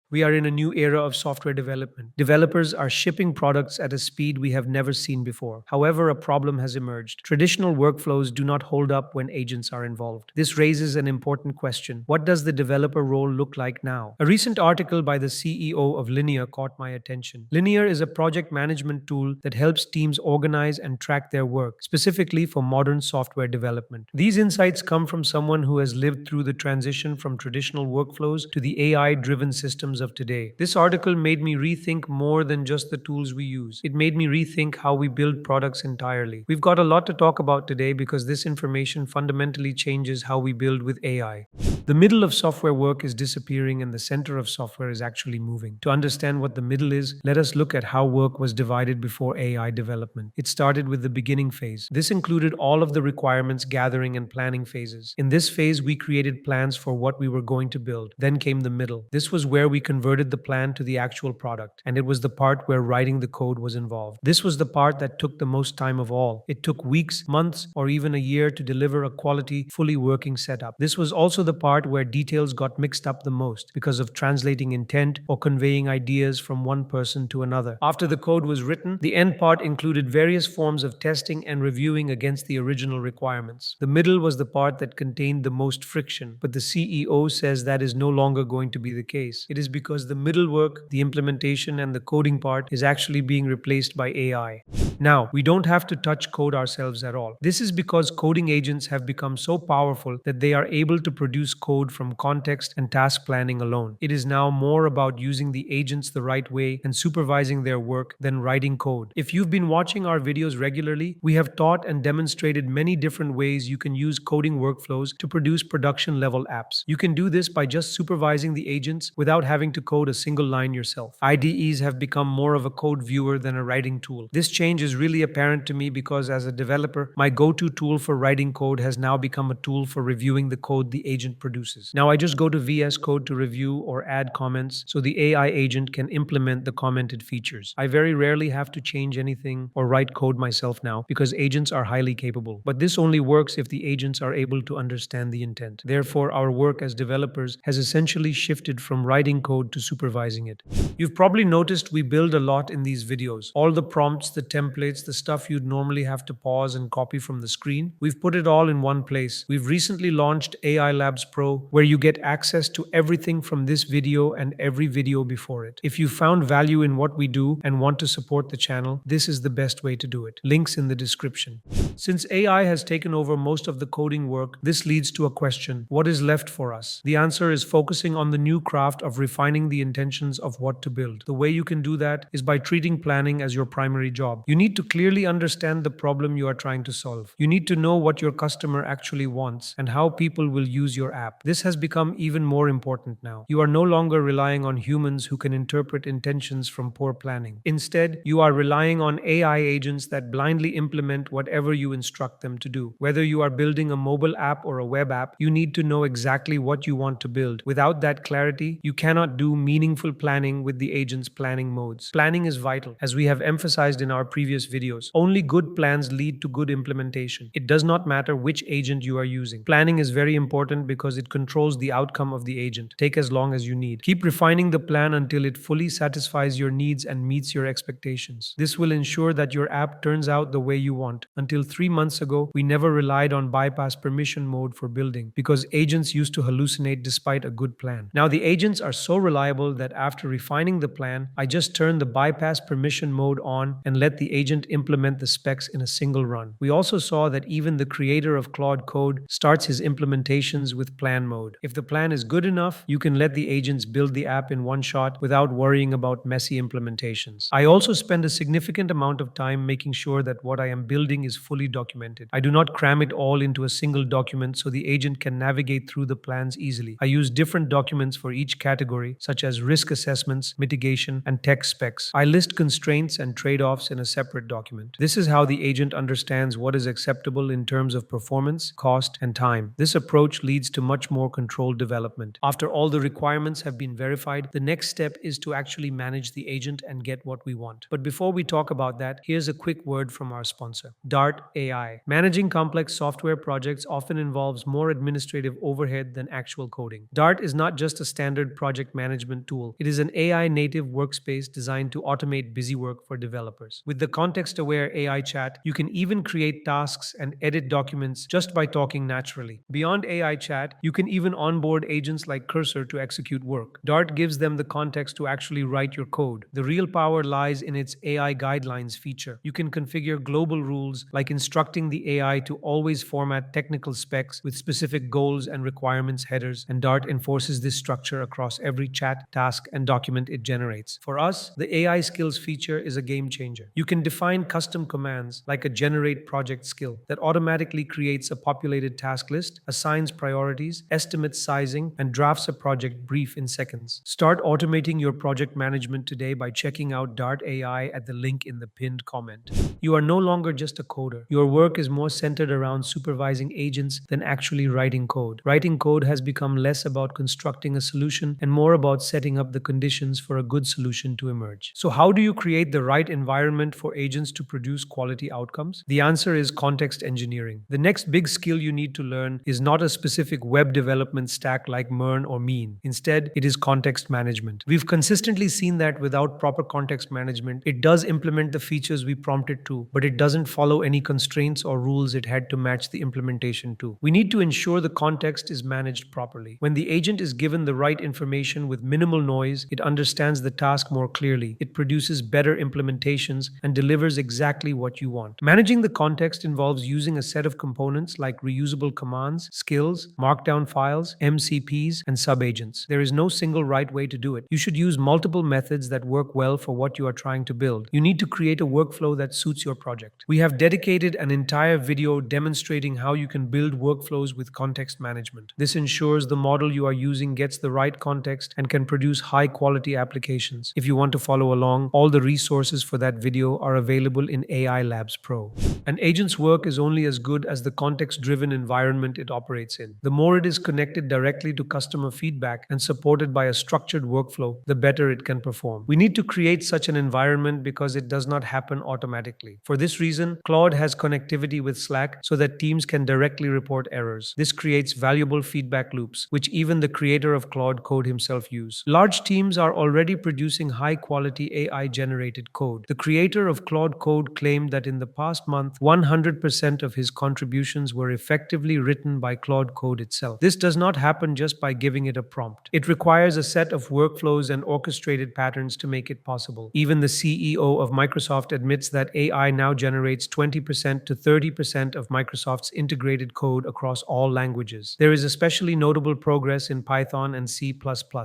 We are in a new era of software development. Developers are shipping products at a speed we have never seen before. However, a problem has emerged. Traditional workflows do not hold up when agents are involved. This raises an important question. What does the developer role look like now? A recent article by the CEO of Linear caught my attention. Linear is a project management tool that helps teams organize and track their work, specifically for modern software development. These insights come from someone who has lived through the transition from traditional workflows to the AI driven systems of today. This article made me rethink more than just the tools we use. It made me rethink how we build products entirely. We've got a lot to talk about today because this information fundamentally changes how we build with AI. The middle of software work is disappearing and the center of software is actually moving. To understand what the middle is, let us look at how work was divided before AI development. It started with the beginning phase. This included all of the requirements gathering and planning phases. In this phase, we created plans for what we were going to build. Then came the middle. This was where we converted the plan to the actual product, and it was the part where writing the code was involved. This was the part that took the most time of all. It took weeks, months, or even a year to deliver a quality, fully working setup. This was also the part where details got mixed up the most because of translating intent or conveying ideas from one person to another. After the code was written, the end part included various forms of testing and reviewing against the original requirements. The middle was the part that contained the most friction, but the CEO says that is no longer going to be the case. It is because the middle work, the implementation, and the coding part is actually being replaced by AI. Now, we don't have to touch code ourselves at all. This is because coding agents have become so powerful that they are able to produce code from context and task planning alone. It is now more about using the agents the right way and supervising their work than writing code. If you've been watching our videos regularly, we have taught and demonstrated many different ways you can use coding workflows to produce production level apps. You can do this by just supervising the agents without having to code a single line yourself. IDEs have become more of a code viewer than a writing tool. This change is really apparent to me because as a developer, my go-to tool for writing code has now become a tool for reviewing the code the agent produces. Now I just go to VS Code to review or add comments so the AI agent can implement the commented features. I very rarely have to change anything or write code myself now because agents are highly capable. But this only works if the agents are able to understand the intent. Therefore, our work as developers has essentially shifted from writing code to supervising it. You've probably noticed we build a lot in these videos. All the prompts, the templates, the stuff you'd normally have to pause and copy from the screen, we've put it all in one place. We've recently launched AIABS Pro, where you get access to everything from this video and every video before it. If you found value in what we do and want to support the channel, this is the best way to do it. Links in the description. Since AI has taken over most of the coding work, this leads to a question: what is left for us? The answer is focusing on the new craft of refining the intentions of what to build. The way you can do that is by treating planning as your primary job. You need to clearly understand the problem you are trying to solve. You need to know what your customer actually wants and how people will use your app. This has become even more important now. You are no longer relying on humans who can interpret intentions from poor planning. Instead, you are relying on AI agents that blindly implement whatever you instruct them to do. Whether you are building a mobile app or a web app, you need to know exactly what you want to build. Without that clarity, you cannot do meaningful planning with the agent's planning modes. Planning is vital, as we have emphasized in our previous videos. Only good plans lead to good implementation. It does not matter which agent you are using. Planning is very important because it controls the outcome of the agent. Take as long as you need. Keep refining the plan until it fully satisfies your needs and meets your expectations. This will ensure that your app turns out the way you want. Until 3 months ago, we never relied on bypass permission mode for building because agents used to hallucinate despite a good plan. Now the agents are so reliable that after refining the plan, I just turn the bypass permission mode on and let the agent implement the specs in a single run. We also saw that even the creator of Claude Code starts his implementations with plan mode. If the plan is good enough, you can let the agents build the app in one shot without worrying about messy implementations. I also spend a significant amount of time making sure that what I am building is fully documented. I do not cram it all into a single document so the agent can navigate through the plans easily. I use different documents for each category, such as risk assessments, mitigation, and tech specs. I list constraints and trade-offs in a separate document. This is how the agent understands what is acceptable in terms of performance, cost, and time. This approach leads to much more controlled development. After all the requirements have been verified, the next step is to actually manage the agent and get what we want. But before we talk about that, here's a quick word from our sponsor, Dart AI. Managing complex software projects often involves more administrative overhead than actual coding. Dart is not just a standard project management tool. It is an AI native workspace designed to automate busy work for developers. With the context aware AI chat, you can even create tasks and edit documents just by talking naturally. Beyond AI chat, you can even onboard agents like Cursor to execute work. Dart gives them the context to actually write your code. The real power lies in its AI guidelines feature. You can configure global rules like instructing the AI to always format technical specs with specific goals and requirements headers, and Dart enforces this structure across every chat, task, and document it generates. For us, the AI skills feature is a game changer. You can define custom commands like a generate project skill that automatically creates a populated task list, assigns priorities, estimates sizing, and drafts a project brief in seconds. Start automating your project management today by checking out Dart AI at the link in the pinned comment. You are no longer just a coder. Your work is more centered around supervising agents than actually writing code. Writing code has become less about constructing a solution and more about setting up the conditions for a good solution to emerge. So, how do you create the right environment for agents to produce quality outcomes? The answer is context engineering. The next big skill you need to learn is not a specific web development stack like MERN or MEAN. Instead, it is context management. We've consistently seen that without proper context management, it does implement the features we prompt it to, but it doesn't follow any constraints or rules it had to match the implementation to. We need to ensure the context is managed properly. When the agent is given the right information with minimal noise, it understands the task more clearly, it produces better implementations, and delivers exactly what you want. Managing the context involves using a set of components like reusable commands, skills, markdown files, MCPs, and subagents. There is no single right way to do it. You should use multiple methods that work well for what you are trying to build. You need to create a workflow that suits your project. We have dedicated an entire video demonstrating how you can build workflows with context management. This ensures the model you are using gets the right context and can produce high-quality applications. If you want to follow along, all the resources for that video are available in AIABS Pro. An agent's work is only as good as the context-driven environment it operates in. The more it is connected directly to customer feedback and supported by a structured workflow, the better it can perform. We need to create such an environment because it does not happen automatically. For this reason, Claude has connectivity with Slack so that teams can directly report errors. This creates valuable feedback loops, which even the creator of Claude Code himself use. Large teams are already producing high-quality AI-generated code. The creator of Claude Code claimed that in the past month, 100% of his contributions were effectively written by Claude Code itself. This does not happen just by giving it a prompt. It requires a set of workflows and orchestrated patterns to make it possible. Even the CEO of Microsoft admits that AI now generates 20% to 30% of Microsoft's integrated code across all languages. There is especially notable progress in Python and C++.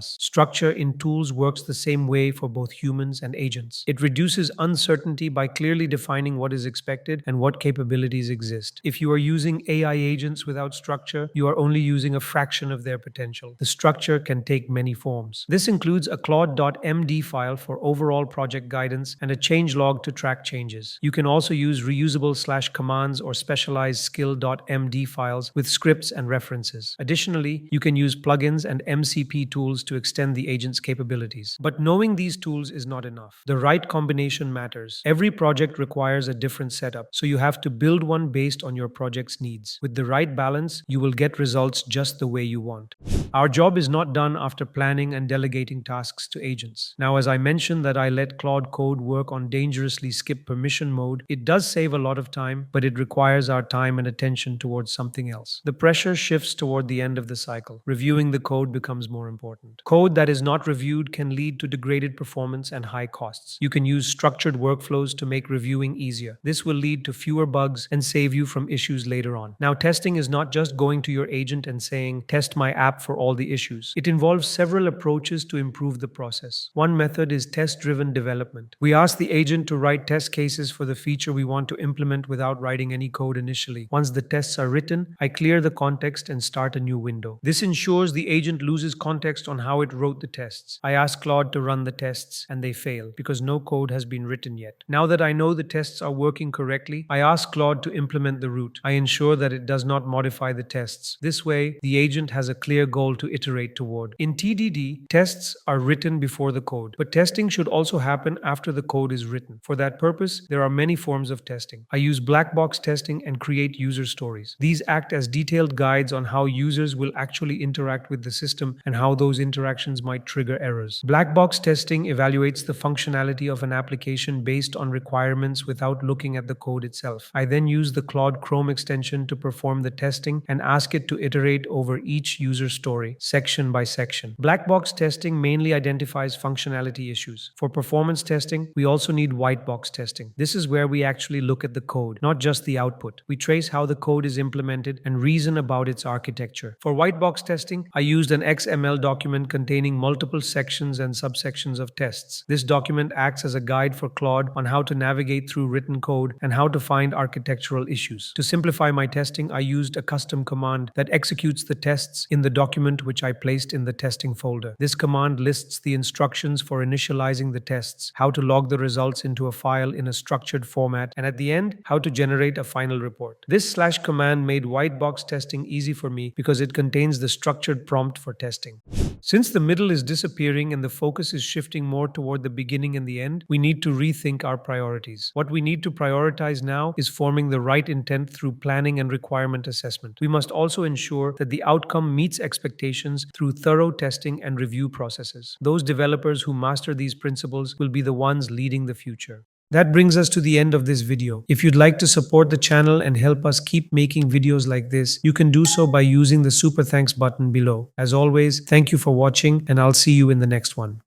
Structure in tools works the same way for both humans and agents. It reduces uncertainty by clearly defining what is expected and what capabilities exist. If you are using AI agents without structure, you are only using a fraction of their potential. The structure can take many forms. This includes a Claude.md file for overall project guidance and a changelog to track changes. You can also use reusable /commands or specialized skill.md files with scripts and references. Additionally, you can use plugins and MCP tools to extend the agent's capabilities. But knowing these tools is not enough. The right combination matters. Every project requires a different setup, so you have to build one based on your project's needs. With the right balance, you will get results just the way you want. Our job is not done after planning and delegating tasks to agents. Now, as I mentioned that I let Claude Code work on dangerously skip permission mode, it does save a lot of time, but it requires our time and attention towards something else. The pressure shifts toward the end of the cycle. Reviewing the code becomes more important. Code that is not reviewed can lead to degraded performance and high costs. You can use structured workflows to make reviewing easier. This will lead to fewer bugs and save you from issues later on. Now, testing is not just going to your agent and saying, "Test my app for all the issues." It involves several approaches to improve the process. One method is test-driven development. We ask the agent to write test cases for the feature we want to implement without writing any code initially. Once the tests are written, I clear the context and start a new window. This ensures the agent loses context on how it wrote the tests. I ask Claude to run the tests, and they fail because no code has been written yet. Now that I know the tests are working correctly, I ask Claude to implement the route. I ensure that it does not modify the tests. This way, the agent has a clear goal to iterate toward. In TDD, tests are written before the code, but testing should also happen after the code is written. For that purpose, there are many forms of testing. I use black box testing and create user stories. These act as detailed guides on how users will actually interact with the system and how those interactions interactions might trigger errors. Black box testing evaluates the functionality of an application based on requirements without looking at the code itself. I then use the Claude Chrome extension to perform the testing and ask it to iterate over each user story, section by section. Black box testing mainly identifies functionality issues. For performance testing, we also need white box testing. This is where we actually look at the code, not just the output. We trace how the code is implemented and reason about its architecture. For white box testing, I used an XML document containing multiple sections and subsections of tests. This document acts as a guide for Claude on how to navigate through written code and how to find architectural issues. To simplify my testing, I used a custom command that executes the tests in the document which I placed in the testing folder. This command lists the instructions for initializing the tests, how to log the results into a file in a structured format, and at the end, how to generate a final report. This / command made white box testing easy for me because it contains the structured prompt for testing. Since the middle is disappearing and the focus is shifting more toward the beginning and the end, we need to rethink our priorities. What we need to prioritize now is forming the right intent through planning and requirement assessment. We must also ensure that the outcome meets expectations through thorough testing and review processes. Those developers who master these principles will be the ones leading the future. That brings us to the end of this video. If you'd like to support the channel and help us keep making videos like this, you can do so by using the super thanks button below. As always, thank you for watching, and I'll see you in the next one.